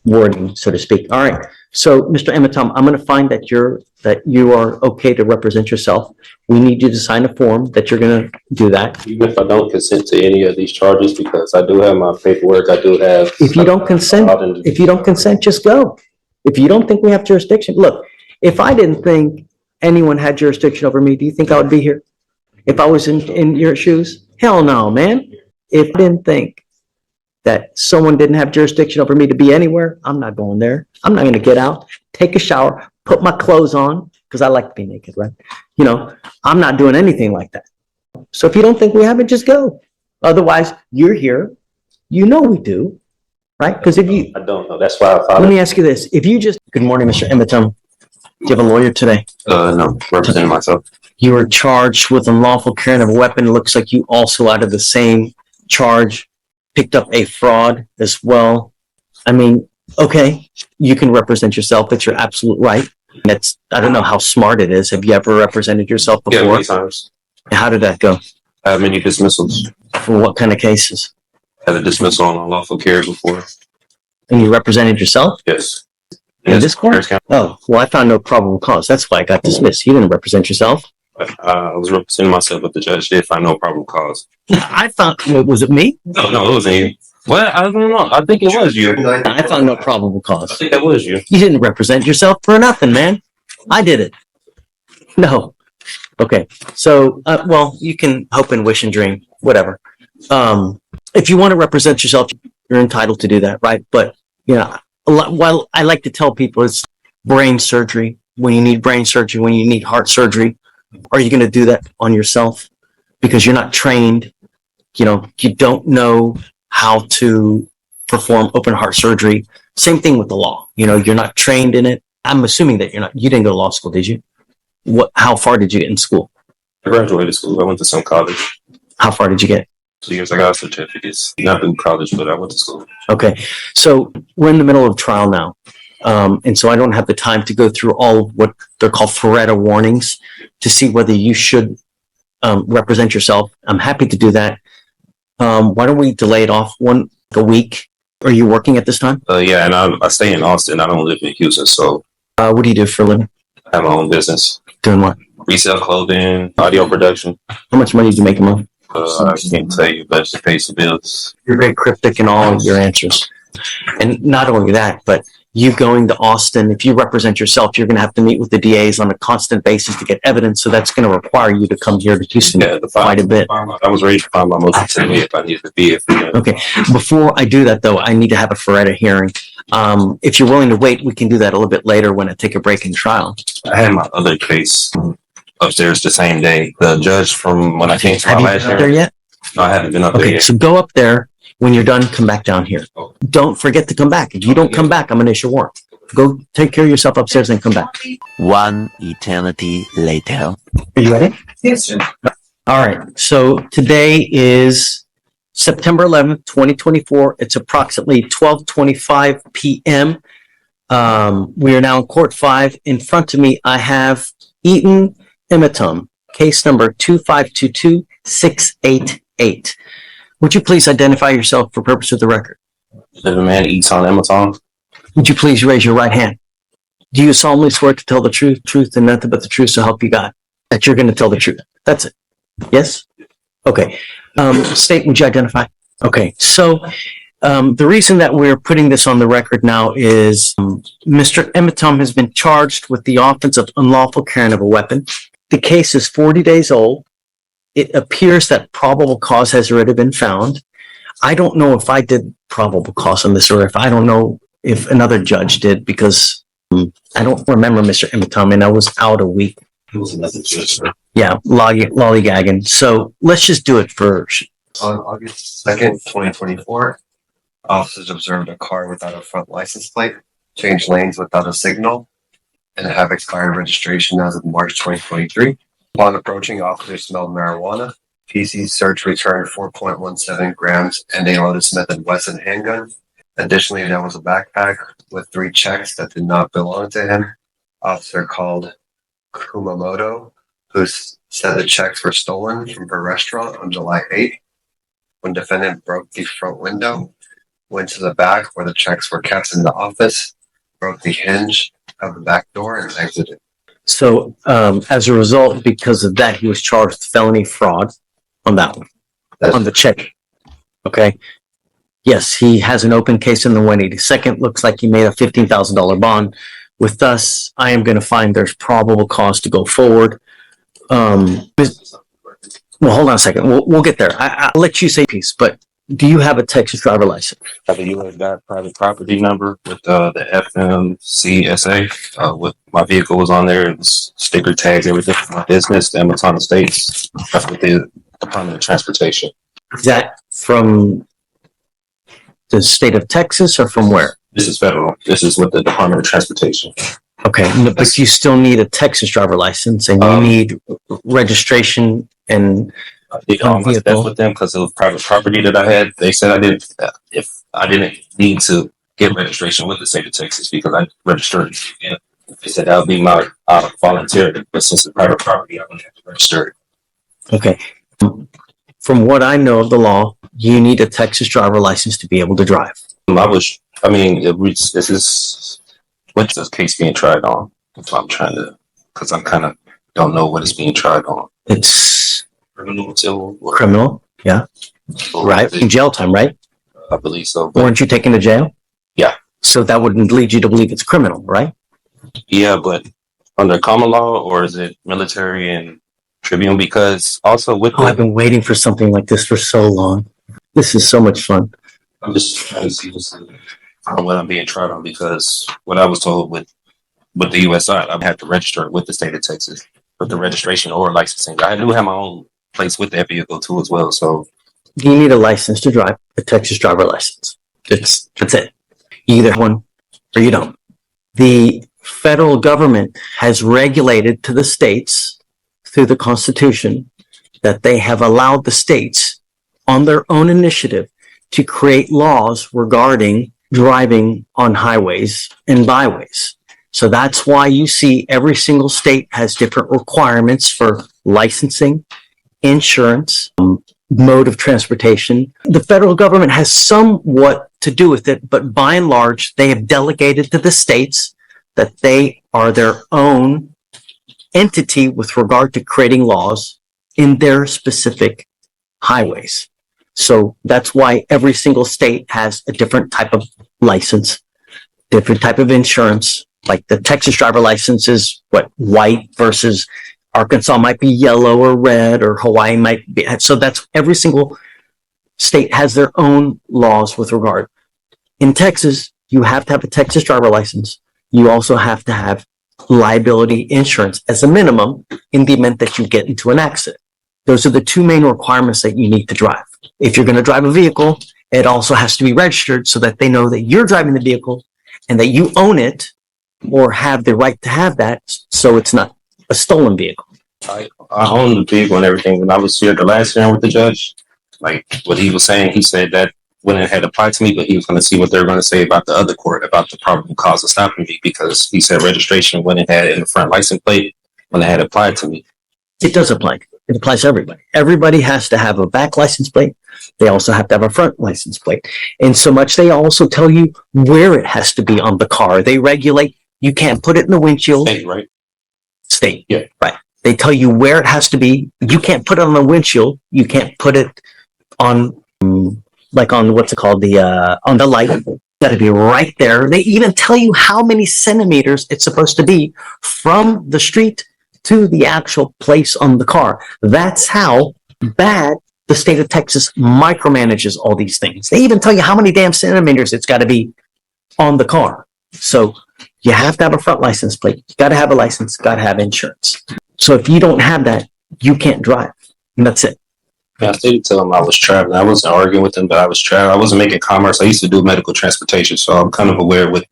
wording, so to speak. All right. So, Mr. Ematom, I'm going to find that you are okay to represent yourself. We need you to sign a form that you're going to do that. Even if I don't consent to any of these charges, because I do have my paperwork, I do have. If you don't consent, just go. If you don't think we have jurisdiction, look, if I didn't think anyone had jurisdiction over me, do you think I would be here? If I was in your shoes? Hell no, man. If I didn't think that someone didn't have jurisdiction over me to be anywhere, I'm not going there. I'm not going to get out, take a shower, put my clothes on, because I like to be naked, right? You know, I'm not doing anything like that. So if you don't think we have it, just go. Otherwise, you're here. You know we do, right? Because if you... I don't know. That's why I thought... Let me ask you this. If you just... Good morning, Mr. Ematom. Do you have a lawyer today? No, representing myself. You were charged with unlawful carrying of a weapon. It looks like you also, out of the same charge, picked up a fraud as well. I mean, okay, you can represent yourself. That's your absolute right. I don't know how smart it is. Have you ever represented yourself before? Yeah, many times. How did that go? I have many dismissals. For what kind of cases? I had a dismissal on unlawful carry before. And you represented yourself? Yes. In this court? Oh, well, I found no probable cause. That's why I got dismissed. You didn't represent yourself. I was representing myself, but the judge did find no probable cause. I found, was it me? No, it wasn't you. Well, I don't know. I think it was you. I found no probable cause. I think that was you. You didn't represent yourself for nothing, man. I did it. No. Okay. So, well, you can hope and wish and dream, whatever. If you want to represent yourself, you're entitled to do that, right? But, you know, while I like to tell people it's brain surgery, when you need brain surgery, when you need heart surgery, are you going to do that on yourself? Because you're not trained, you know, you don't know how to perform open heart surgery. Same thing with the law. You know, you're not trained in it. I'm assuming that you didn't go to law school, did you? How far did you get in school? I graduated school. I went to some college. How far did you get? 2 years. I got certificates. Not in college, but I went to school. Okay. So we're in the middle of trial now. And so I don't have the time to go through all of what they're called Faretta warnings to see whether you should represent yourself. I'm happy to do that. Why don't we delay it off a week? Are you working at this time? Yeah, and I stay in Austin. I don't live in Houston, so. What do you do for a living? I have my own business. Doing what? Resell clothing, audio production. How much money do you make a month? I can't tell you, but it pays the bills. You're very cryptic in all of your answers. And not only that, but you going to Austin, if you represent yourself, you're going to have to meet with the DAs on a constant basis to get evidence. So that's going to require you to come here to Houston quite a bit. I was ready to find my motion today if I needed to be. Okay. Before I do that, though, I need to have a Faretta hearing. If you're willing to wait, we can do that a little bit later when I take a break in trial. I had my other case upstairs the same day. The judge from when I came to my last hearing. Have you been up there yet? No, I haven't been up there yet. Okay, so go up there. When you're done, come back down here. Don't forget to come back. If you don't come back, I'm going to issue a warrant. Go take care of yourself upstairs and come back. One eternity later. Are you ready? Yes, sir. All right. So today is September 11th, 2024. It's approximately 12:25 p.m. We are now in court 5. In front of me, I have Eaton Ematom, case number 2522688. Would you please identify yourself for purpose of the record? The man eats on Amazon. Would you please raise your right hand? Do you solemnly swear to tell the truth, and nothing but the truth, so help you God? That you're going to tell the truth. That's it. Yes? Okay. State, would you identify? Okay. So the reason that we're putting this on the record now is Mr. Ematom has been charged with the offense of unlawful carrying of a weapon. The case is 40 days old. It appears that probable cause has already been found. I don't know if I did probable cause on this, or if I don't know if another judge did, because I don't remember Mr. Ematom, and I was out a week. It was another judge, sir. Yeah, lollygagging. So let's just do it first. On August 2nd, 2024, officers observed a car without a front license plate, change lanes without a signal, and have expired registration as of March 2023. Upon approaching, officers smelled marijuana. PC search returned 4.17 grams and a loaded Smith & Wesson handgun. Additionally, there was a backpack with 3 checks that did not belong to him. Officer called Kumamoto, who said the checks were stolen from her restaurant on July 8th. When defendant broke the front window, went to the back where the checks were kept in the office, broke the hinge of the back door, and exited. So, as a result, because of that, he was charged with felony fraud on that one, on the check. Okay. Yes, he has an open case in the 182nd. Looks like he made a $15,000 bond. With us, I am going to find there's probable cause to go forward. Well, hold on a second. We'll get there. I'll let you say peace, but do you have a Texas driver license? Have a U.S. private property number with the FMCSA. With my vehicle was on there. It was sticker tags, everything for my business, the Amazon Estates. That's with the Department of Transportation. Is that from the state of Texas or from where? This is federal. This is with the Department of Transportation. Okay, but you still need a Texas driver license and you need registration and I did all my steps with them because it was private property that I had. They said I didn't, if I didn't need to get registration with the state of Texas because I registered. And they said that would be my volunteer, but since it's private property, I wouldn't have to register. Okay. From what I know of the law, you need a Texas driver license to be able to drive. This is what's this case being tried on? That's what I'm trying to, because I'm kind of don't know what it's being tried on. It's Criminal, civil, criminal, yeah. Right, in jail time, right? I believe so. Weren't you taken to jail? Yeah. So that wouldn't lead you to believe it's criminal, right? Yeah, but under common law, or is it military and tribunal? Because also with I've been waiting for something like this for so long. This is so much fun. I'm just trying to see what I'm being tried on, because what I was told with the U.S. side, I had to register with the state of Texas with the registration or licensing. I do have my own place with that vehicle too as well. So you need a license to drive, a Texas driver license. That's it. You either have one or you don't. The federal government has regulated to the states through the Constitution that they have allowed the states on their own initiative to create laws regarding driving on highways and byways. So that's why you see every single state has different requirements for licensing, insurance, mode of transportation. The federal government has somewhat to do with it, but by and large, they have delegated to the states that they are their own entity with regard to creating laws in their specific highways. So that's why every single state has a different type of license, different type of insurance. Like the Texas driver license is white versus Arkansas might be yellow or red, or Hawaii might be. So that's every single state has their own laws with regard. In Texas, you have to have a Texas driver license. You also have to have liability insurance as a minimum in the event that you get into an accident. Those are the two main requirements that you need to drive. If you're going to drive a vehicle, it also has to be registered so that they know that you're driving the vehicle and that you own it or have the right to have that, so it's not a stolen vehicle. I own the vehicle and everything. When I was here the last hearing with the judge, like what he was saying, he said that when it had applied to me, but he was going to see what they were going to say about the other court, about the probable cause of stopping me, because he said registration when it had in the front license plate, when it had applied to me. It does apply. It applies to everybody. Everybody has to have a back license plate. They also have to have a front license plate. And so much, they also tell you where it has to be on the car. They regulate. You can't put it in the windshield. State, right? State. Yeah. Right. They tell you where it has to be. You can't put it on the windshield. You can't put it on, like on what's it called? On the light. It's got to be right there. They even tell you how many centimeters it's supposed to be from the street to the actual place on the car. That's how bad the state of Texas micromanages all these things. They even tell you how many damn centimeters it's got to be on the car. So you have to have a front license plate. You got to have a license, got to have insurance. So if you don't have that, you can't drive. And that's it. Yeah, I did tell him I was traveling. I wasn't arguing with him, but I was traveling. I wasn't making commerce. I used to do medical transportation, so I'm kind of aware with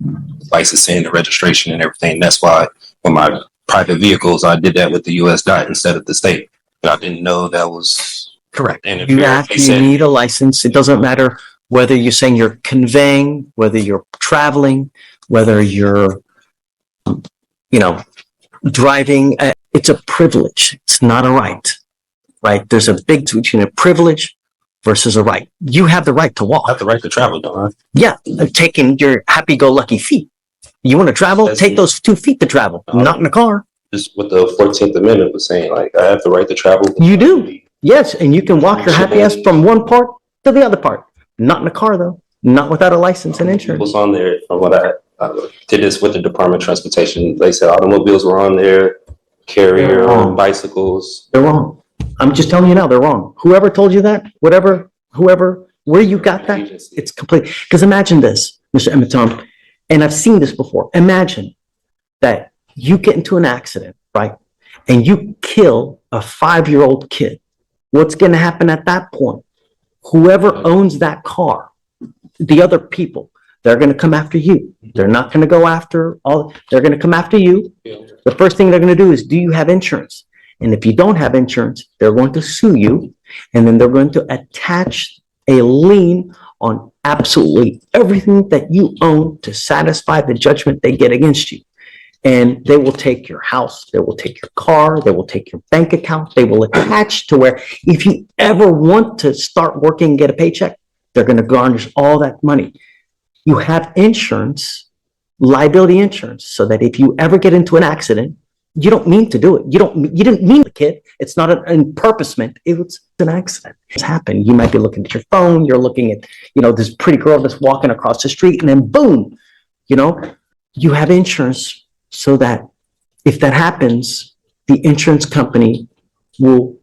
licensing, the registration, and everything. That's why with my private vehicles, I did that with the U.S. DOT instead of the state. But I didn't know that was correct. You actually need a license. It doesn't matter whether you're saying you're conveying, whether you're traveling, whether you're, driving. It's a privilege. It's not a right. Right? There's a big difference between a privilege versus a right. You have the right to I walk. have the right to travel, don't I? Yeah, taking your happy-go-lucky feet. You want to travel? Take those 2 feet to travel, not in a car. Just what the 14th Amendment was saying, like I have the right to travel. You do. Yes, and you can walk your happy ass from one part to the other part. Not in a car, though. Not without a license and insurance. Was on there from what I did this with the Department of Transportation. They said automobiles were on there, carrier, bicycles. They're wrong. I'm just telling you now, they're wrong. Whoever told you that, whoever, where you got that, it's complete. Because imagine this, Mr. Emmett, and I've seen this before. Imagine that you get into an accident, right? And you kill a 5-year-old kid. What's going to happen at that point? Whoever owns that car, the other people, they're going to come after you. They're not going to go after they're going to come after you. The first thing they're going to do is, do you have insurance? And if you don't have insurance, they're going to sue you. And then they're going to attach a lien on absolutely everything that you own to satisfy the judgment they get against you. And they will take your house, they will take your car, they will take your bank account, they will attach to where if you ever want to start working and get a paycheck, they're going to garnish all that money. You have insurance, liability insurance, so that if you ever get into an accident, you don't mean to do it. You didn't mean the kid. It's not an purposement. It was an accident. It's happened. You might be looking at your phone. You're looking at, this pretty girl that's walking across the street, and then boom, you have insurance so that if that happens, the insurance company will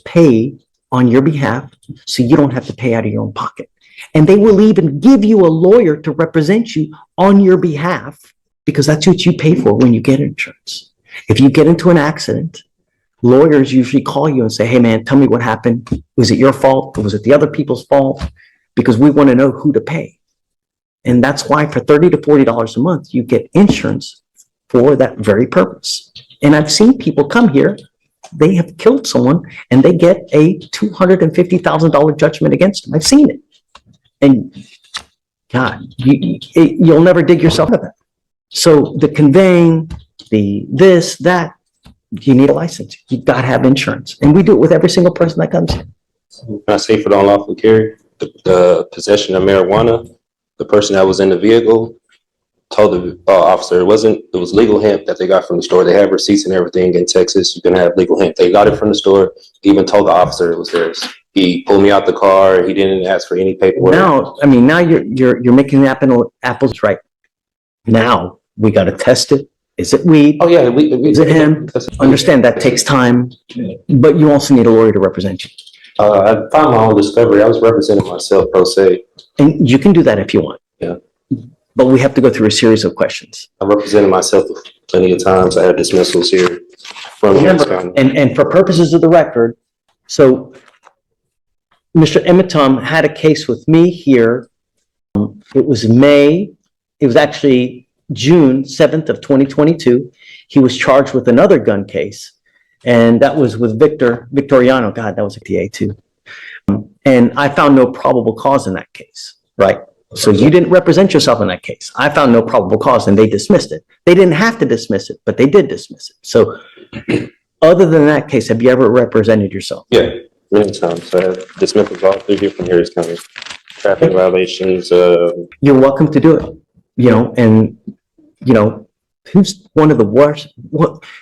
pay on your behalf so you don't have to pay out of your own pocket. And they will even give you a lawyer to represent you on your behalf because that's what you pay for when you get insurance. If you get into an accident, lawyers usually call you and say, hey man, tell me what happened. Was it your fault? Or was it the other people's fault? Because we want to know who to pay. And that's why for $30 to $40 a month, you get insurance for that very purpose. And I've seen people come here, they have killed someone and they get a $250,000 judgment against them. I've seen it. And God, you'll never dig yourself out of that. So the conveying, the this, that, you need a license. You've got to have insurance. And we do it with every single person that comes here. Can I say for the unlawful carry, the possession of marijuana, the person that was in the vehicle told the officer it was legal hemp that they got from the store. They have receipts and everything in Texas. You can have legal hemp. They got it from the store. He even told the officer it was theirs. He pulled me out the car. He didn't ask for any paperwork. Now you're making the apples right. Now we got to test it. Is it weed? Oh yeah, is it hemp? Understand that takes time, but you also need a lawyer to represent you. I found my own discovery. I was representing myself pro se. And you can do that if you want. Yeah. But we have to go through a series of questions. I represented myself plenty of times. I had dismissals here from Remember, and for purposes of the record, so Mr. Emitom had a case with me here. It was actually June 7th of 2022. He was charged with another gun case, and that was with Victoriano. God, that was a TA too. And I found no probable cause in that case, right? So you didn't represent yourself in that case. I found no probable cause and they dismissed it. They didn't have to dismiss it, but they did dismiss it. So other than that case, have you ever represented yourself? Yeah, many times. I have dismissals all 3 different Harris County. Traffic violations. You're welcome to do it, who's one of the worst,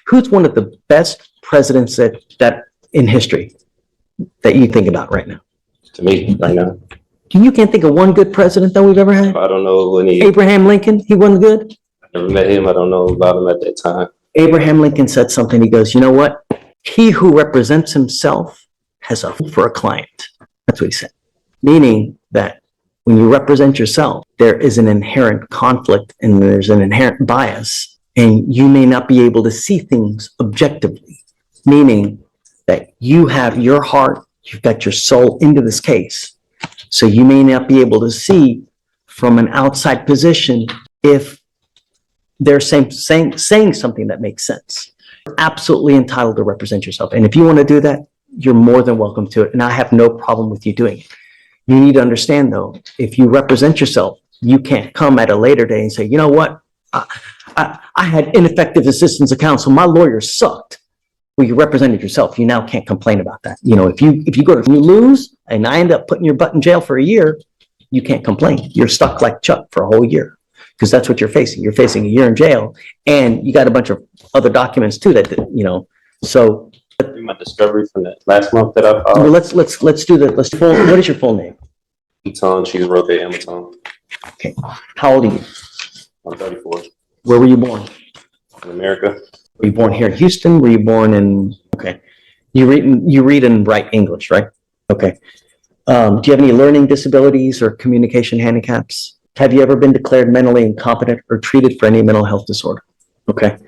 who's one of the best presidents that in history that you think about right now? To me, right now. You can't think of one good president that we've ever had? I don't know any. Abraham Lincoln, he wasn't good? I never met him. I don't know about him at that time. Abraham Lincoln said something. He goes, you know what? He who represents himself has a fool for a client. That's what he said. Meaning that when you represent yourself, there is an inherent conflict and there's an inherent bias, and you may not be able to see things objectively. Meaning that you have your heart, you've got your soul into this case. So you may not be able to see from an outside position if they're saying something that makes sense. You're absolutely entitled to represent yourself. And if you want to do that, you're more than welcome to it. And I have no problem with you doing it. You need to understand, though, if you represent yourself, you can't come at a later day and say, you know what? I had ineffective assistance of counsel. My lawyer sucked. Well, you represented yourself. You now can't complain about that. You know, if you go to, you lose and I end up putting your butt in jail for a year, you can't complain. You're stuck like Chuck for a whole year because that's what you're facing. You're facing a year in jail and you got a bunch of other documents too that, you know, so. My discovery from that last month that I Well, filed. let's do that. What is your full name? Eton, she's Roque Hamilton. Okay. How old are you? I'm 34. Where were you born? In America. Were you born here in Houston? Were you born in, okay. You read and write English, right? Okay. Do you have any learning disabilities or communication handicaps? Have you ever been declared mentally incompetent or treated for any mental health disorder? Okay.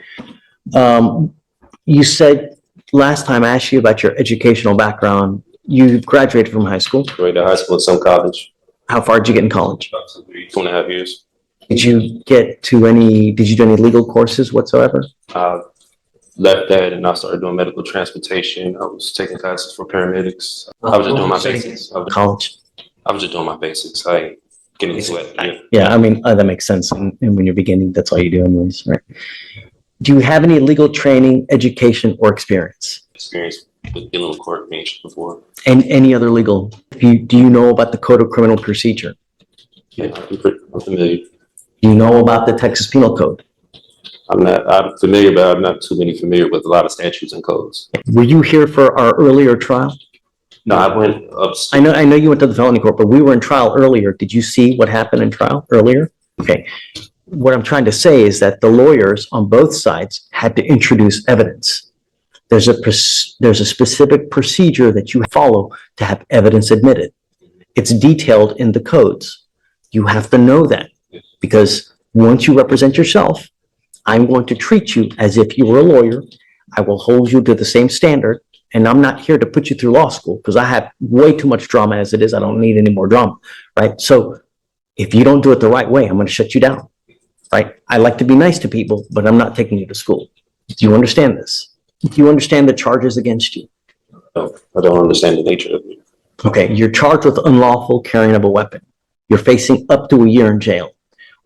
You said last time I asked you about your educational background, you graduated from high school. Graduated high school at some college. How far did you get in college? About 2.5 years. Did you do any legal courses whatsoever? Left that and I started doing medical transportation. I was taking classes for paramedics. I was just doing my basics. College. I was just doing my basics. I ain't getting into it. Yeah. Yeah, I mean, that makes sense. And when you're beginning, that's all you do anyways, right? Do you have any legal training, education, or experience? Experience with dealing with court information before. And any other legal? Do you know about the Code of Criminal Procedure? Yeah, I'm familiar. Do you know about the Texas Penal Code? I'm familiar, but I'm not too familiar with a lot of statutes and codes. Were you here for our earlier trial? No, I went up. I know you went to the felony court, but we were in trial earlier. Did you see what happened in trial earlier? Okay. What I'm trying to say is that the lawyers on both sides had to introduce evidence. There's a specific procedure that you follow to have evidence admitted. It's detailed in the codes. You have to know that because once you represent yourself, I'm going to treat you as if you were a lawyer. I will hold you to the same standard. And I'm not here to put you through law school because I have way too much drama as it is. I don't need any more drama, right? So if you don't do it the right way, I'm going to shut you down, right? I like to be nice to people, but I'm not taking you to school. Do you understand this? Do you understand the charges against you? No, I don't understand the nature of it. Okay, you're charged with unlawful carrying of a weapon. You're facing up to a year in jail.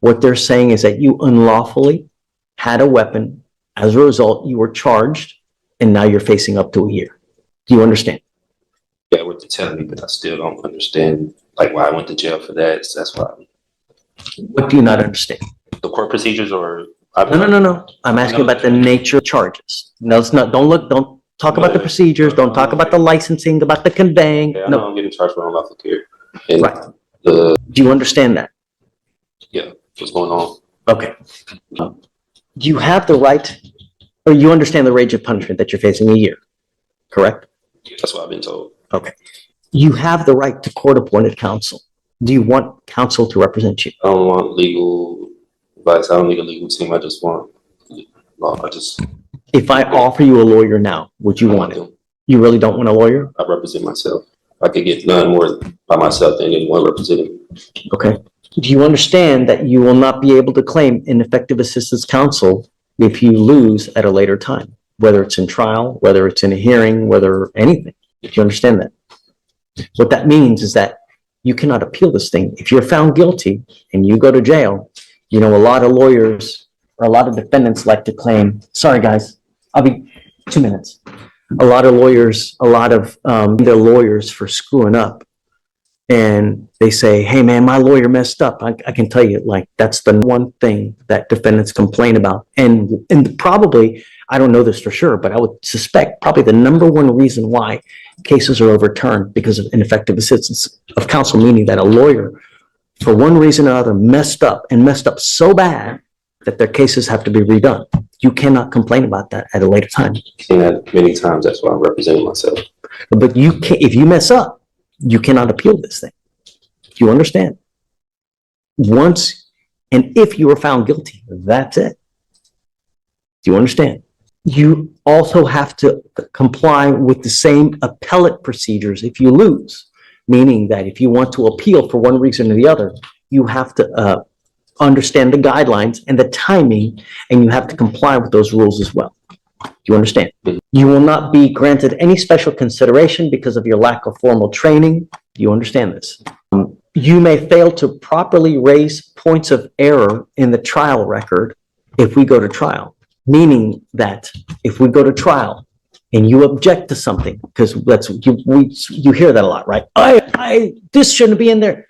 What they're saying is that you unlawfully had a weapon. As a result, you were charged, and now you're facing up to a year. Do you understand? Yeah, what they're telling me, but I still don't understand like why I went to jail for that. So that's why. What do you not understand? The court procedures or No. I'm asking about the nature of charges. No, it's not. Don't talk about the procedures. Don't talk about the licensing, about the conveying. Yeah, I No. know I'm getting charged for unlawful care. And Right. Do you understand that? yeah, what's going on? Okay. Do you have the right, or you understand the range of punishment that you're facing a year, correct? That's what I've been told. Okay. You have the right to court-appointed counsel. Do you want counsel to represent you? I don't want legal advice. I don't need a legal team. I just want law. If I offer you a lawyer now, would you want it? You really don't want a lawyer? I represent myself. I could get none more by myself than anyone representing me. Okay. Do you understand that you will not be able to claim ineffective assistance counsel if you lose at a later time, whether it's in trial, whether it's in a hearing, whether anything? Do you understand that? What that means is that you cannot appeal this thing. If you're found guilty and you go to jail, you know, a lot of lawyers or a lot of defendants like to claim, sorry guys, I'll be 2 minutes. A lot of lawyers, they're lawyers for screwing up. And they say, hey man, my lawyer messed up. I can tell you, like, that's the one thing that defendants complain about. And probably, I don't know this for sure, but I would suspect probably the number one reason why cases are overturned because of ineffective assistance of counsel, meaning that a lawyer, for one reason or other, messed up so bad that their cases have to be redone. You cannot complain about that at a later time. Seen that many times. That's why I'm representing myself. But you can't, if you mess up, you cannot appeal this thing. Do you understand? Once, and if you are found guilty, that's it. Do you understand? You also have to comply with the same appellate procedures if you lose, meaning that if you want to appeal for one reason or the other, you have to understand the guidelines and the timing, and you have to comply with those rules as well. Do you understand? You will not be granted any special consideration because of your lack of formal training. Do you understand this? You may fail to properly raise points of error in the trial record if we go to trial, meaning that if we go to trial and you object to something, because you hear that a lot, right? This shouldn't be in there.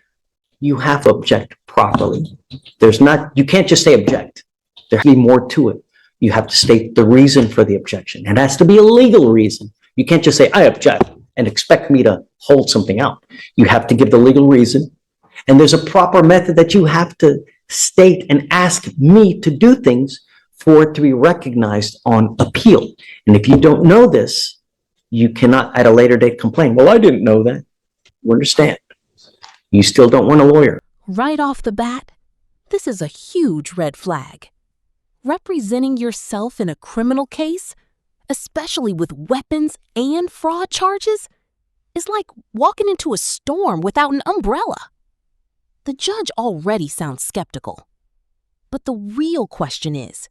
You have to object properly. You can't just say object. There has to be more to it. You have to state the reason for the objection. It has to be a legal reason. You can't just say, I object, and expect me to hold something out. You have to give the legal reason. And there's a proper method that you have to state and ask me to do things for it to be recognized on appeal. And if you don't know this, you cannot at a later date complain. Well, I didn't know that. You understand? You still don't want a lawyer. Right off the bat, this is a huge red flag. Representing yourself in a criminal case, especially with weapons and fraud charges, is like walking into a storm without an umbrella. The judge already sounds skeptical. But the real question is,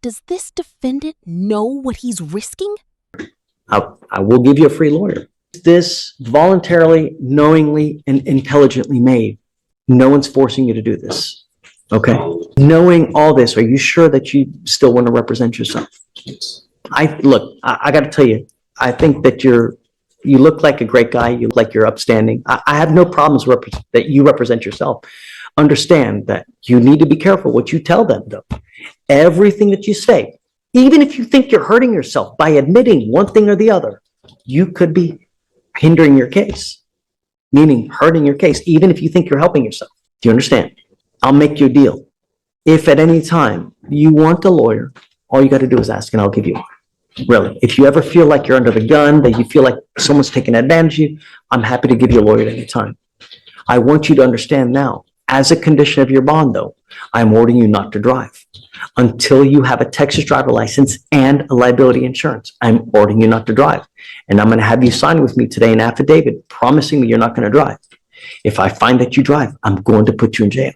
does this defendant know what he's risking? I will give you a free lawyer. This voluntarily, knowingly, and intelligently made. No one's forcing you to do this. Okay? Knowing all this, are you sure that you still want to represent yourself? I got to tell you, I think that you look like a great guy. You look like you're upstanding. I have no problems that you represent yourself. Understand that you need to be careful what you tell them, though. Everything that you say, even if you think you're hurting yourself by admitting one thing or the other, you could be hindering your case, meaning hurting your case, even if you think you're helping yourself. Do you understand? I'll make you a deal. If at any time you want a lawyer, all you got to do is ask and I'll give you one. Really. If you ever feel like you're under the gun, that you feel like someone's taking advantage of you, I'm happy to give you a lawyer at any time. I want you to understand now, as a condition of your bond, though, I'm ordering you not to drive until you have a Texas driver license and a liability insurance. I'm ordering you not to drive. And I'm going to have you sign with me today an affidavit promising me you're not going to drive. If I find that you drive, I'm going to put you in jail.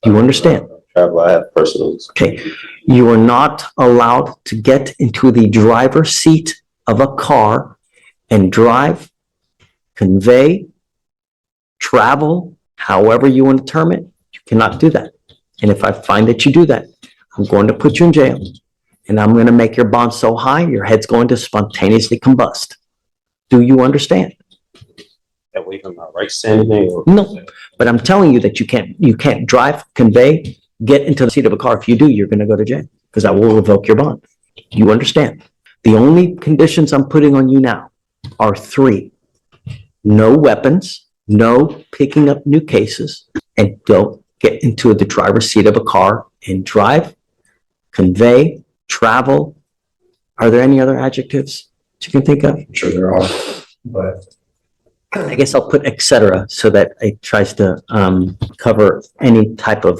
Do you understand? I have personals. Okay. You are not allowed to get into the driver's seat of a car and drive, convey, travel, however you want to term it. You cannot do that. And if I find that you do that, I'm going to put you in jail. And I'm going to make your bond so high, your head's going to spontaneously combust. Do you understand? That way from my right standing or No, but I'm telling you that you can't drive, convey, get into the seat of a car. If you do, you're going to go to jail because I will revoke your bond. You understand? The only conditions I'm putting on you now are 3. No weapons, no picking up new cases, and don't get into the driver's seat of a car and drive, convey, travel. Are there any other adjectives that you can think of? I'm sure there are, but I guess I'll put et cetera so that it tries to cover any type of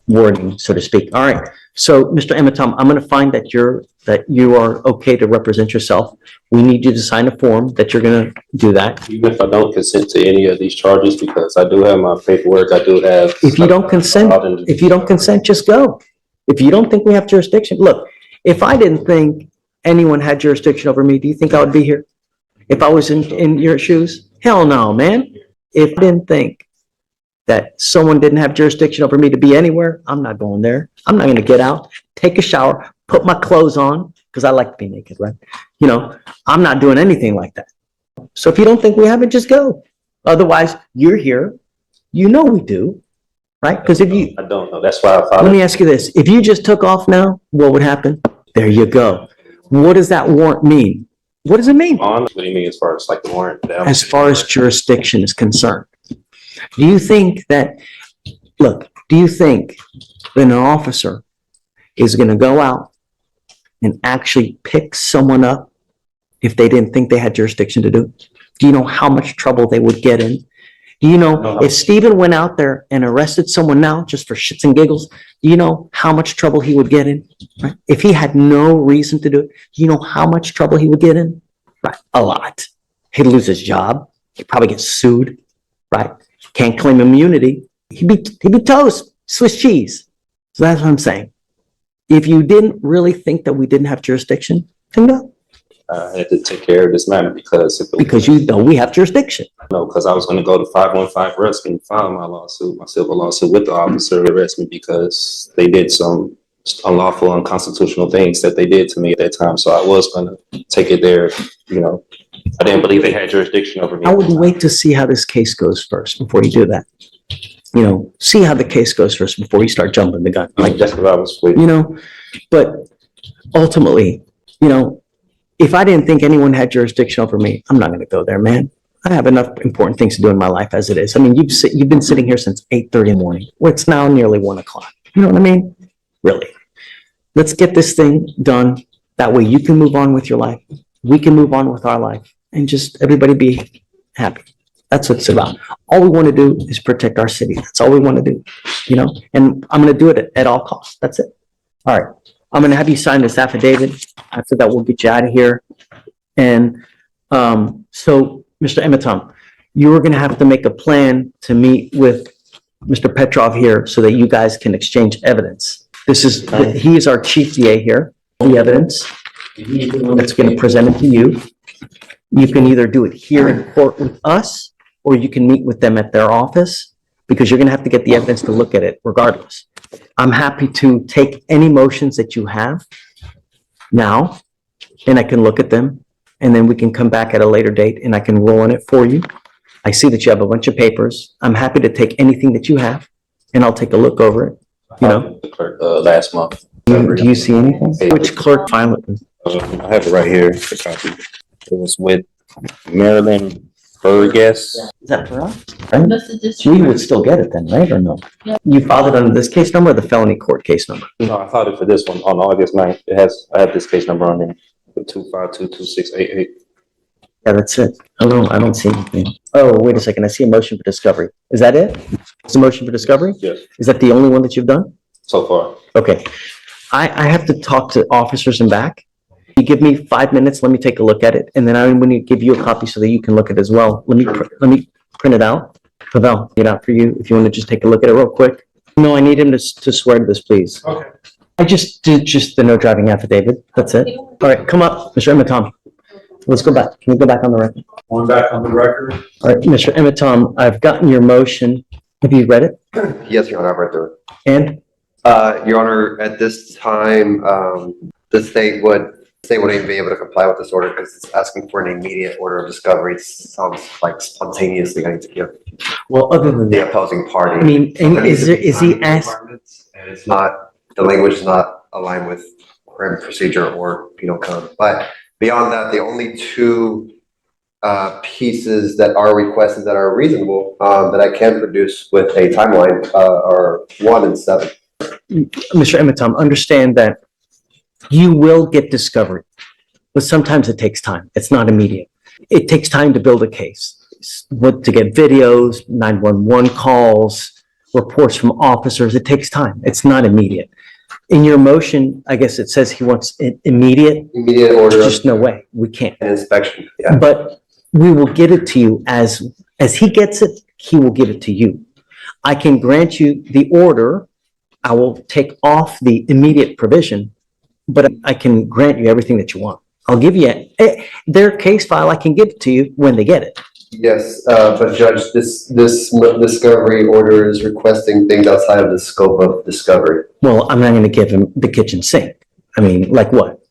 wording, so to speak. All right. So, Mr. Ematom, I'm going to find that you are okay to represent yourself. We need you to sign a form that you're going to do that. even if I don't consent to any of these charges, because I do have my paperwork, I do have. If you don't consent, just go. If you don't think we have jurisdiction, look, if I didn't think anyone had jurisdiction over me, do you think I would be here? If I was in your shoes? Hell no, man. If I didn't think that someone didn't have jurisdiction over me to be anywhere, I'm not going there. I'm not going to get out, take a shower, put my clothes on, because I like to be naked, right? You know, I'm not doing anything like that. So if you don't think we have it, just go. Otherwise, you're here. You know we do, right? Because if you, I don't know. That's why I thought. let me ask you this. If you just took off now, what would happen? There you go. What does that warrant mean? What does it mean? What do you mean as far as like the warrant? As far as jurisdiction is concerned. Do you think that an officer is going to go out and actually pick someone up if they didn't think they had jurisdiction to do? Do you know how much trouble they would get in? Do you know if Stephen went out there and arrested someone now just for shits and giggles, do you know how much trouble he would get in? Right? If he had no reason to do it, do you know how much trouble he would get in? Right. A lot. He'd lose his job. He'd probably get sued. Right. Can't claim immunity. He'd be toast. Swiss cheese. So that's what I'm saying. If you didn't really think that we didn't have jurisdiction, then no. I had to take care of this matter because you know we have jurisdiction. No, because I was going to go to 515 Risk and file my lawsuit, my civil lawsuit with the officer to arrest me because they did some unlawful, unconstitutional things that they did to me at that time. So I was going to take it there. You know, I didn't believe they had jurisdiction over me. I would wait to see how this case goes first before you do that. You know, see how the case goes first before you start jumping the gun. Like that's what I was waiting. You know, but ultimately, you know, if I didn't think anyone had jurisdiction over me, I'm not going to go there, man. I have enough important things to do in my life as it is. I mean, you've been sitting here since 8:30 in the morning. Well, it's now nearly 1 o'clock. You know what I mean? Really. Let's get this thing done. That way you can move on with your life. We can move on with our life and just everybody be happy. That's what it's about. All we want to do is protect our city. That's all we want to do, you know, and I'm going to do it at all costs. That's it. All right. I'm going to have you sign this affidavit. After that, we'll get you out of here. And so, Mr. Emitam, you are going to have to make a plan to meet with Mr. Petrov here so that you guys can exchange evidence. He is our chief DA here, the evidence. He's the one that's going to present it to you. You can either do it here in court with us, or you can meet with them at their office, because you're going to have to get the evidence to look at it regardless. I'm happy to take any motions that you have now, and I can look at them, and then we can come back at a later date and I can roll on it for you. I see that you have a bunch of papers. I'm happy to take anything that you have, and I'll take a look over it. You know, The clerk, last month. do you see anything? Which clerk filed it? I have it right here, the copy. It was with Marilyn Burgess. Is that for us? Right? We would still get it then, right, or no? You filed it under this case number or the felony court case number? No, I filed it for this one on August 9th. I have this case number on there, 2522688. Yeah, that's it. I don't see anything. Oh, wait a second. I see a motion for discovery. Is that it? It's a motion for discovery? Yes, Is that the only one that you've done? so far. Okay. I have to talk to officers and back. You give me 5 minutes, let me take a look at it, and then I'm going to give you a copy so that you can look at it as well. Let me print it out. Pavel, get out for you if you want to just take a look at it real quick. No, I need him to swear to this, please. Okay. I just did the no driving affidavit. That's it. All right, come up, Mr. Emitam. Let's go back. Can we go back on the record? Going back on the record. All right, Mr. Emitam, I've gotten your motion. Have you read it? Yes, Your Honor, I've read through it. And Your Honor, at this time, the state wouldn't even be able to comply with this order because it's asking for an immediate order of discovery. It sounds like spontaneously going to give well, other than the that, opposing party. I mean, and is he asked? And it's not, the language is not aligned with criminal procedure or penal code. But beyond that, the only two pieces that are requested that are reasonable that I can produce with a timeline are 1 and 7. Mr. Emitam, understand that you will get discovery, but sometimes it takes time. It's not immediate. It takes time to build a case, to get videos, 911 calls, reports from officers. It takes time. It's not immediate. In your motion, I guess it says he wants it immediate. Immediate order There's just no way. We can't. and inspection. Yeah. But we will get it to you as he gets it, he will give it to you. I can grant you the order. I will take off the immediate provision, but I can grant you everything that you want. I'll give you their case file. I can give it to you when they get it. Yes, but Judge, this discovery order is requesting things outside of the scope of discovery. Well, I'm not going to give him the kitchen sink. I mean, like what?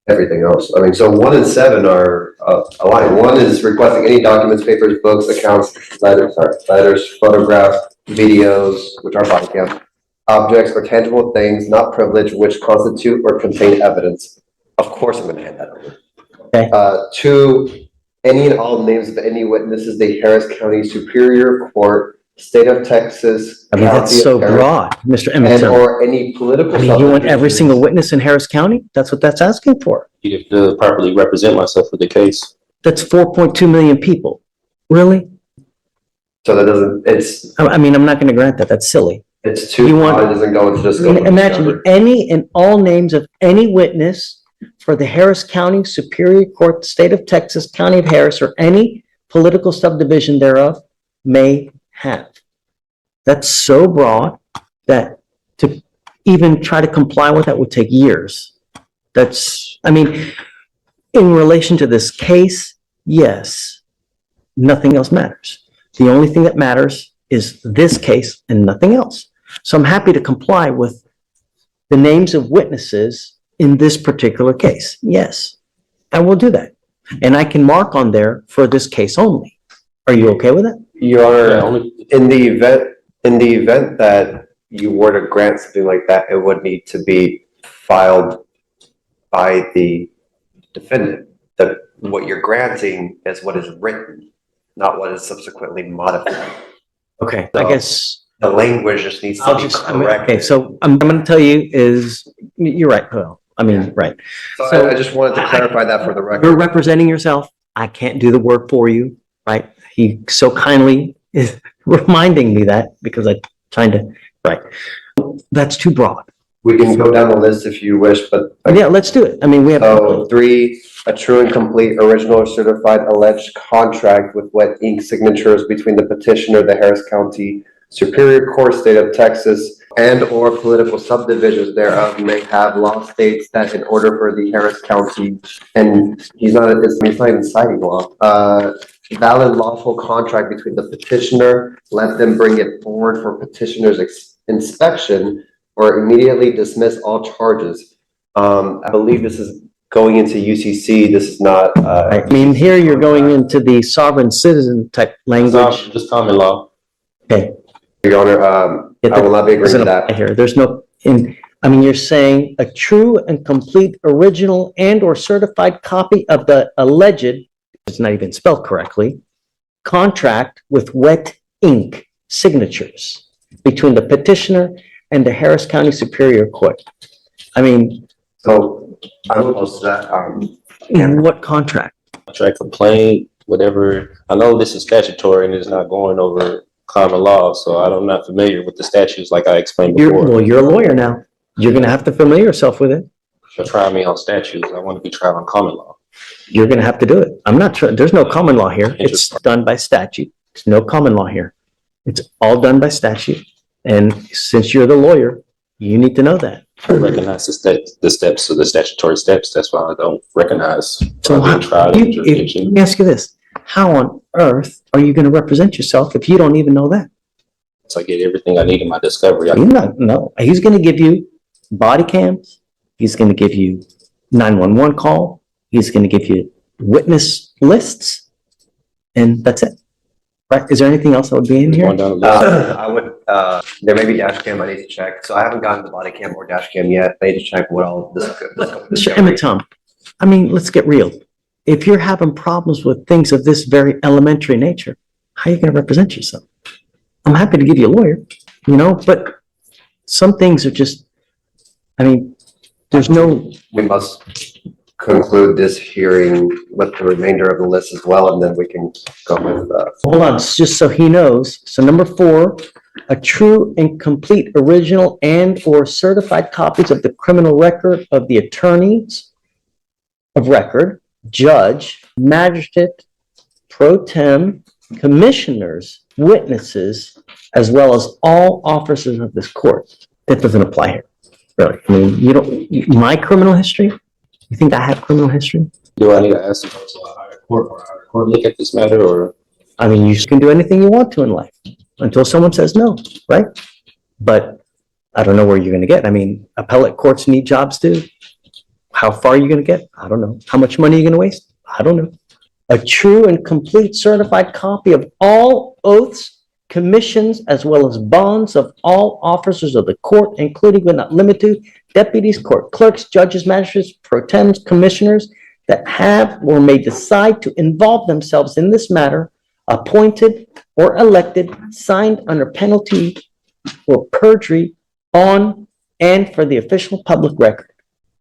Everything else. I mean, so 1 and 7 are aligned. 1 is requesting any documents, papers, books, accounts, letters, photographs, videos, which are body cam, objects or tangible things not privileged which constitute or contain evidence. Of course, I'm going to hand that over. Okay. 2, any and all names of any witnesses, the Harris County Superior Court, State of Texas. I mean, that's County of so Harris, broad, Mr. and Emmett. or any political. I mean, you want every subdivisions. single witness in Harris County? That's what that's asking for. You have to properly represent myself with the case. That's 4.2 million people. Really? So that doesn't, I mean, I'm not going to grant that. That's silly. it's too You want- broad, it doesn't go into just. I mean, imagine any and all names of any witness for the Harris County Superior Court, State of Texas, County of Harris, or any political subdivision thereof may have. That's so broad that to even try to comply with that would take years. I mean, in relation to this case, yes, nothing else matters. The only thing that matters is this case and nothing else. So I'm happy to comply with the names of witnesses in this particular case. Yes, I will do that. And I can mark on there for this case only. Are you okay with that? Your Honor, in the event that you were to grant something like that, it would need to be filed by the defendant. What you're granting is what is written, not what is subsequently modified. Okay, So, I guess the language just needs to I'll be just, correct. okay, so I'm going to tell you is, you're right, Paul. I mean, right. So I just wanted to clarify that for the You're record. representing yourself. I can't do the work for you, right? He so kindly is reminding me that because I'm trying to, right. That's too broad. We can go down the list if you wish, but Yeah, let's do it. I mean, we have. so 3, a true and complete original or certified alleged contract with wet ink signatures between the petitioner, the Harris County Superior Court, State of Texas, and or political subdivisions thereof may have law states that in order for the Harris County, and he's not even citing law, valid lawful contract between the petitioner, let them bring it forward for petitioner's inspection or immediately dismiss all charges. I believe this is going into UCC. This is not, I mean, here you're going into the sovereign citizen type language. Just common law. Okay. Your Honor, I will not be agreeing to that. Here, there's no, I mean, you're saying a true and complete original and or certified copy of the alleged, it's not even spelled correctly, contract with wet ink signatures between the petitioner and the Harris County Superior Court. I mean, So I'm opposed to that. what contract? Contract complaint, whatever. I know this is statutory and it's not going over common law, so I'm not familiar with the statutes like I explained before. Well, you're a lawyer now. You're going to have to familiar yourself with it. You're trying me on statutes. I want to be tried on common law. You're going to have to do it. I'm not sure. There's no common law here. It's done by statute. There's no common law here. It's all done by statute. And since you're the lawyer, you need to know that. I recognize the steps of the statutory steps. That's why I don't recognize. So being tried in let jurisdiction. me ask you this. How on earth are you going to represent yourself if you don't even know that? So I get everything I need in my discovery. You're not, no. He's going to give you body cams. He's going to give you 911 call. He's going to give you witness lists. And that's it. Right? Is there anything else that would be in here? Going down the list. I would, there may be dash cam I need to check. So I haven't gotten the body cam or dash cam yet. I need to check what all this. Mr. Emmett Tom, I mean, let's get real. If you're having problems with things of this very elementary nature, how are you going to represent yourself? I'm happy to give you a lawyer, but some things are just, I mean, there's no, We must conclude this hearing with the remainder of the list as well, and then we can go with, hold on, just so he knows. So number 4, a true and complete original and or certified copies of the criminal record of the attorneys of record, judge, magistrate, pro tem, commissioners, witnesses, as well as all officers of this court. That doesn't apply here, really. I mean, my criminal history, you think I have criminal history? Do I need to ask the council a higher court or a higher court look at this matter, or? I mean, you can do anything you want to in life until someone says no, right? But I don't know where you're going to get. I mean, appellate courts need jobs too. How far are you going to get? I don't know. How much money are you going to waste? I don't know. A true and complete certified copy of all oaths, commissions, as well as bonds of all officers of the court, including but not limited to deputies, court clerks, judges, magistrates, pro tems, commissioners that have or may decide to involve themselves in this matter, appointed or elected, signed under penalty for perjury on and for the official public record.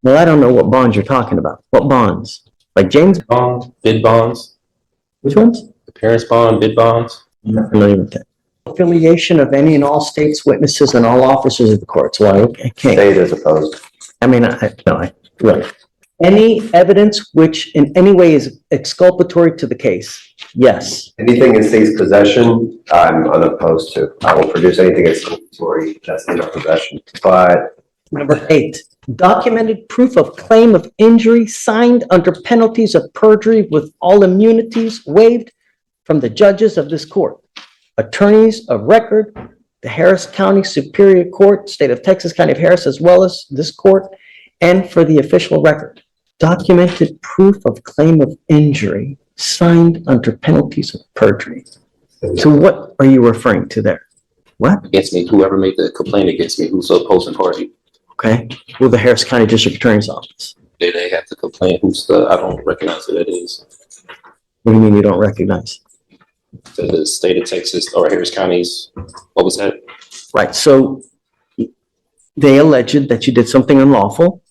Well, I don't know what bonds you're talking about. What bonds? Like James? Bonds, bid bonds, Which ones? appearance bond, bid bonds. I'm not familiar with that. Affiliation of any and all states, witnesses, and all officers of the court. So I can't. state as opposed. I mean, really. Any evidence which in any way is exculpatory to the case? Yes. Anything in state's possession, I'm unopposed to. I will produce anything exculpatory that's in our possession. But Number 8, documented proof of claim of injury signed under penalties of perjury with all immunities waived from the judges of this court, attorneys of record, the Harris County Superior Court, State of Texas, County of Harris, as well as this court, and for the official record. Documented proof of claim of injury signed under penalties of perjury. So what are you referring to there? What? Against me, whoever made the complaint against me, who's the opposing party, Okay. Well, the Harris County District Attorney's Office. they have to complain. I don't recognize who that is. What do you mean you don't recognize? The state of Texas or Harris County's, what was that? Right. So they alleged that you did something unlawful.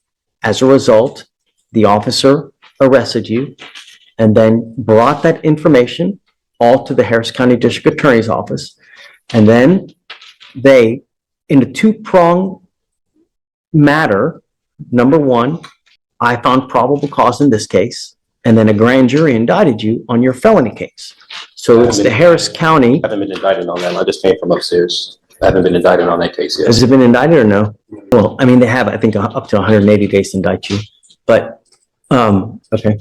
As a result, the officer arrested you and then brought that information all to the Harris County District Attorney's Office. And then they, in a two-pronged matter, number one, I found probable cause in this case, and then a grand jury indicted you on your felony case. So it's the Harris County. I haven't been indicted on that. I just came from upstairs. I haven't been indicted on that case yet. Has it been indicted or no? Well, I mean, they have, I think, up to 180 days to indict you, but, okay.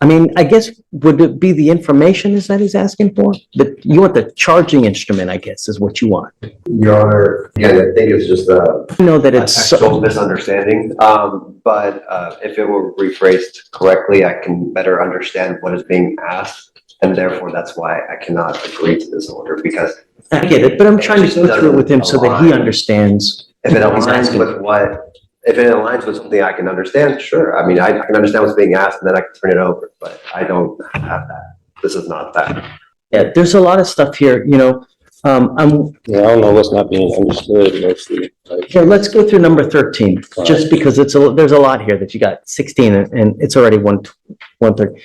I mean, I guess, would it be the information is that he's asking for? You want the charging instrument, I guess, is what you want. Your Honor, yeah, I think it's just a You know that it's, textual misunderstanding. But if it were rephrased correctly, I can better understand what is being asked. And therefore, that's why I cannot agree to this order, because I get it, but I'm trying to go through it with him so that he Align. understands. if it what he's aligns asking. with if it aligns with something I can understand, sure. I mean, I can understand what's being asked and then I can turn it over, but I don't have that. This is not that. Yeah, there's a lot of stuff here, you know, Yeah, I don't know what's not being understood mostly. Like, here, let's go through number 13, just because there's a lot here that you got 16 and it's already 130.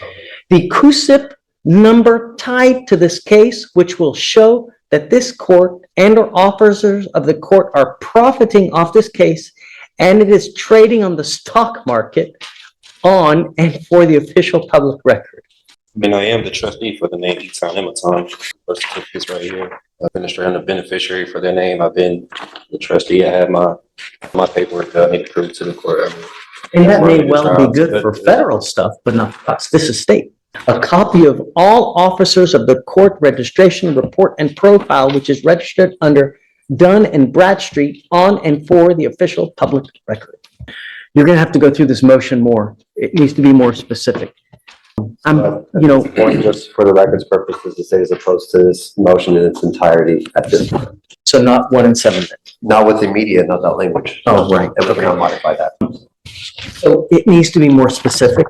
The CUSIP number tied to this case, which will show that this court and or officers of the court are profiting off this case, and it is trading on the stock market on and for the official public record. I mean, I am the trustee for the name Eton Ematon. Birth certificate's right here. I'm the beneficiary for their name. I've been the trustee. I have my paperwork that I need to prove to the court. And that may well be good for federal stuff, but not for us. This is state. A copy of all officers of the court registration report and profile, which is registered under Dunn and Bradstreet on and for the official public record. You're going to have to go through this motion more. It needs to be more specific. Just for the record's purposes, to say as opposed to this motion in its entirety at this point. So not 1 and 7 then. Not with immediate, not that language. Oh, right. And we cannot modify that. So it needs to be more specific.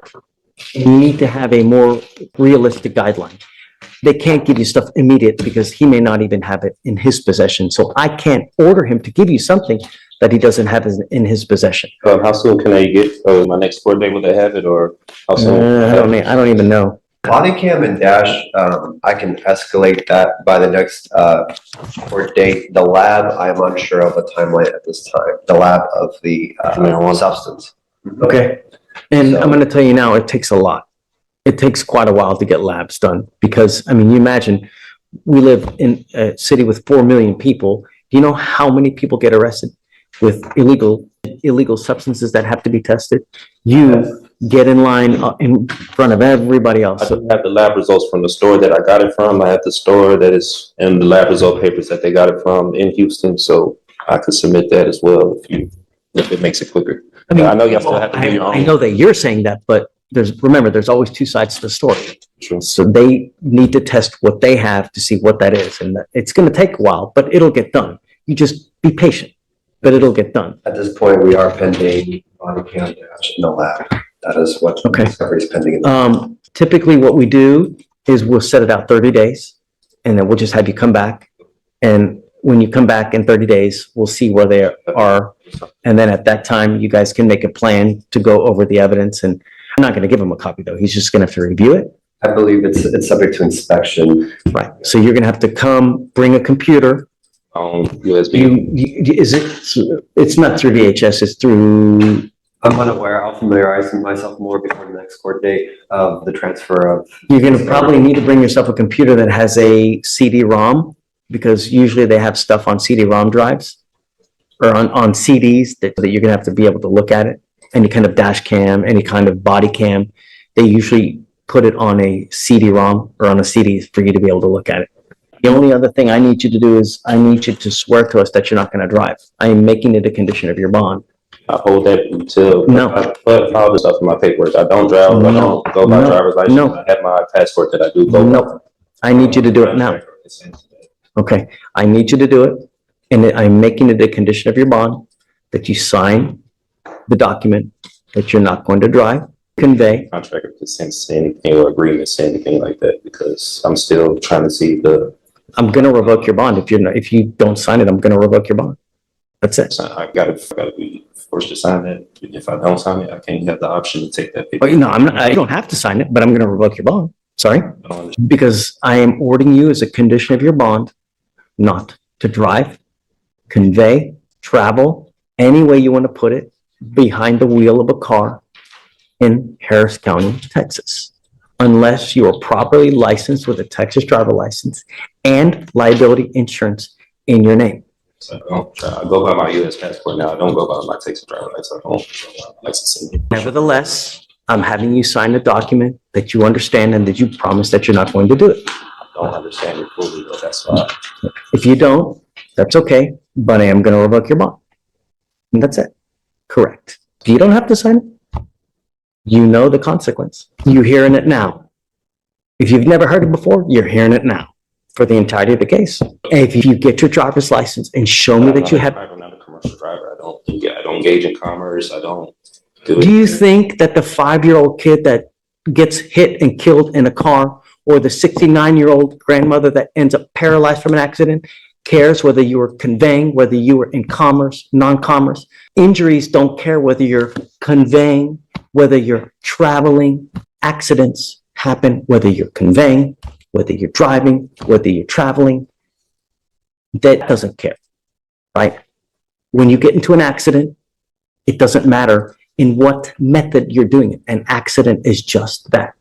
And you need to have a more realistic guideline. They can't give you stuff immediate because he may not even have it in his possession. So I can't order him to give you something that he doesn't have in his possession. How soon can I get my next court date? Will they have it, or how soon? I don't even know. Body cam and dash, I can escalate that by the next court date. The lab, I am unsure of a timeline at this time. The lab of the substance. Okay. And I'm going to tell you now, it takes a lot. It takes quite a while to get labs done because, I mean, you imagine we live in a city with 4 million people. Do you know how many people get arrested with illegal substances that have to be tested? You get in line in front of everybody else. I do have the lab results from the store that I got it from. I have the store that is in the lab result papers that they got it from in Houston, so I could submit that as well if it makes it quicker. I mean, I know you still have to do your own. I know that you're saying that, but remember, there's always two sides to the story. True. So they need to test what they have to see what that is. And it's going to take a while, but it'll get done. You just be patient, but it'll get done. At this point, we are pending body cam dash in the lab. That is what Okay. discovery is pending. Typically what we do is we'll set it out 30 days and then we'll just have you come back. And when you come back in 30 days, we'll see where they are. And then at that time, you guys can make a plan to go over the evidence. And I'm not going to give him a copy though. He's just going to have to review it. I believe it's subject to inspection. Right. So you're going to have to come, bring a computer. USB. It's not through VHS, it's through, I'm unaware. I'll familiarize myself more before the next court date of the transfer of. you're going to probably need to bring yourself a computer that has a CD-ROM because usually they have stuff on CD-ROM drives or on CDs that you're going to have to be able to look at it. Any kind of dash cam, any kind of body cam, they usually put it on a CD-ROM or on a CD for you to be able to look at it. The only other thing I need you to do is I need you to swear to us that you're not going to drive. I am making it a condition of your bond. I hold that until, No. I put all this stuff in my paperwork. I don't drive, I No. don't go by No. driver's license. No. I have my passport that I do go by. No. I need you to do it now. Okay, I need you to do it, and I'm making it a condition of your bond that you sign the document that you're not going to drive, convey. Contract or consent say anything or agreement say anything like that, because I'm still trying to see I'm going to revoke your bond. If you don't sign it, I'm going to revoke your bond. That's it. I gotta be forced to sign that. If I don't sign it, I can't have the option to take that paper. Oh, no, I'm not. I don't have to sign it, but I'm going to revoke your bond. Sorry, I don't understand. because I am ordering you as a condition of your bond not to drive, convey, travel, any way you want to put it, behind the wheel of a car in Harris County, Texas, unless you are properly licensed with a Texas driver license and liability insurance in your name. So I go by my U.S. passport now. I don't go by my Texas driver license. I don't go by licensing. Nevertheless, I'm having you sign a document that you understand and that you promise that you're not going to do it. I don't understand it fully, but that's why. If you don't, that's okay, but I am going to revoke your bond. And that's it. Correct. You don't have to sign it. You know the consequence. You're hearing it now. If you've never heard it before, you're hearing it now for the entirety of the case. And if you get your driver's license and show me that you have. I'm not a commercial driver. I don't engage in commerce. I don't do Do you think that the 5-year-old kid that gets hit and killed in a car, or the 69-year-old grandmother that ends up paralyzed from an accident, cares whether you were conveying, whether you were in commerce, non-commerce? Injuries don't care whether you're conveying, whether you're traveling. Accidents happen whether you're conveying, whether you're driving, whether you're traveling. That doesn't care, right? When you get into an accident, it doesn't matter in what method you're doing it. An accident is just that.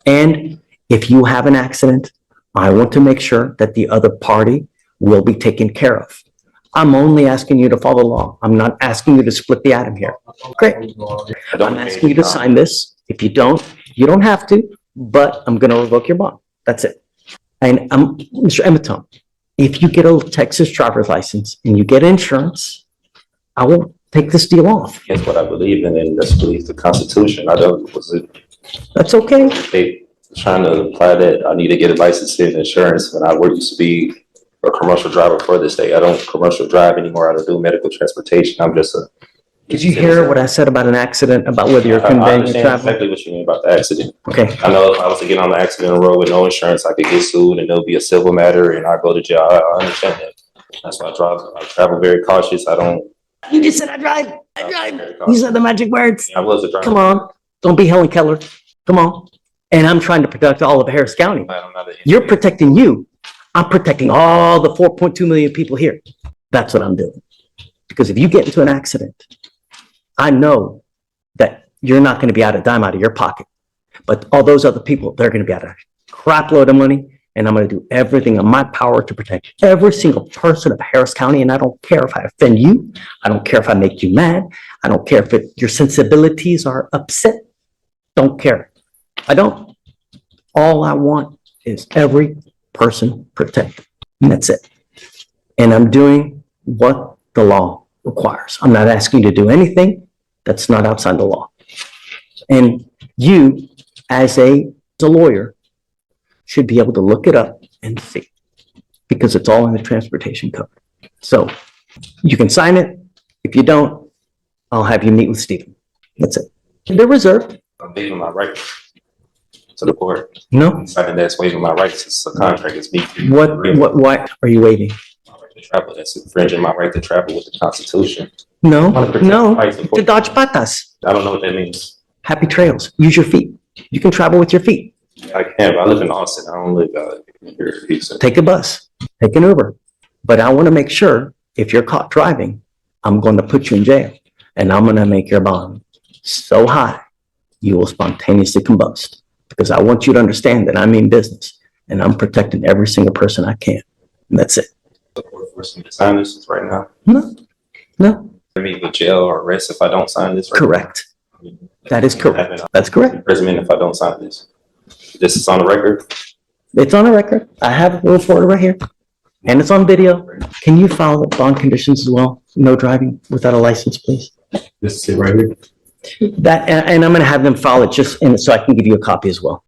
And if you have an accident, I want to make sure that the other party will be taken care of. I'm only asking you to follow the law. I'm not asking you to split the atom here. Great. I'm asking you to sign this. If you don't have to, but I'm going to revoke your bond. That's it. And Mr. Emeton, if you get a Texas driver's license and you get insurance, I will take this deal off. That's what I believe in, and that's believe the Constitution. I don't, was it, That's okay. they trying to apply that I need to get a license and insurance when I used to be a commercial driver for the state. I don't commercial drive anymore. I don't do medical transportation. I'm just a. Did you hear what I said about an accident, about whether you're I conveying or understand traveling? exactly what you mean about the accident. Okay, I know if I was to get on the accident road with no insurance, I could get sued and there'll be a civil matter and I go to jail. I understand that. That's why I travel very cautious. I don't. you just said I drive. You said the magic words. I was a driver. Come on, don't be Helen Keller. Come on. And I'm trying to protect all of Harris County. I'm not an You're protecting you. I'm protecting all the 4.2 million people here. That's what I'm doing. Because if you get into an accident, I know that you're not going to be out a dime out of your pocket. But all those other people, they're going to be out a crap load of money. And I'm going to do everything in my power to protect every single person of Harris County. And I don't care if I offend you. I don't care if I make you mad. I don't care if your sensibilities are upset. Don't care. I don't. All I want is every person protected. And that's it. And I'm doing what the law requires. I'm not asking you to do anything that's not outside the law. And you, as a lawyer, should be able to look it up and see, because it's all in the transportation code. So you can sign it. If you don't, I'll have you meet with Stephen. That's it. They're reserved. I'm waiving my right to the court. No? Signing that's waiving my rights. It's a contract. It's me. What are you waiving? My right to travel. That's infringing my right to travel with the Constitution. No, I wanna protect no, the rights of- to dodge patas. I don't know what that means. Happy trails. Use your feet. You can travel with your feet. I can't. I live in Austin. I don't live here in Houston. Take a bus, take an Uber. But I want to make sure if you're caught driving, I'm going to put you in jail and I'm going to make your bond so high you will spontaneously combust, because I want you to understand that I mean business and I'm protecting every single person I can. And that's it. The court forced me to sign this right now. No, I mean, with jail or arrest if I don't sign this. Right correct. now. That is correct. That's correct. Imprisonment if I don't sign this. This is on the record. It's on a record. I have a reporter right here. And it's on video. Can you file the bond conditions as well? No driving without a license, please. This is it right here. That, and I'm going to have them file it just in, so I can give you a copy as well.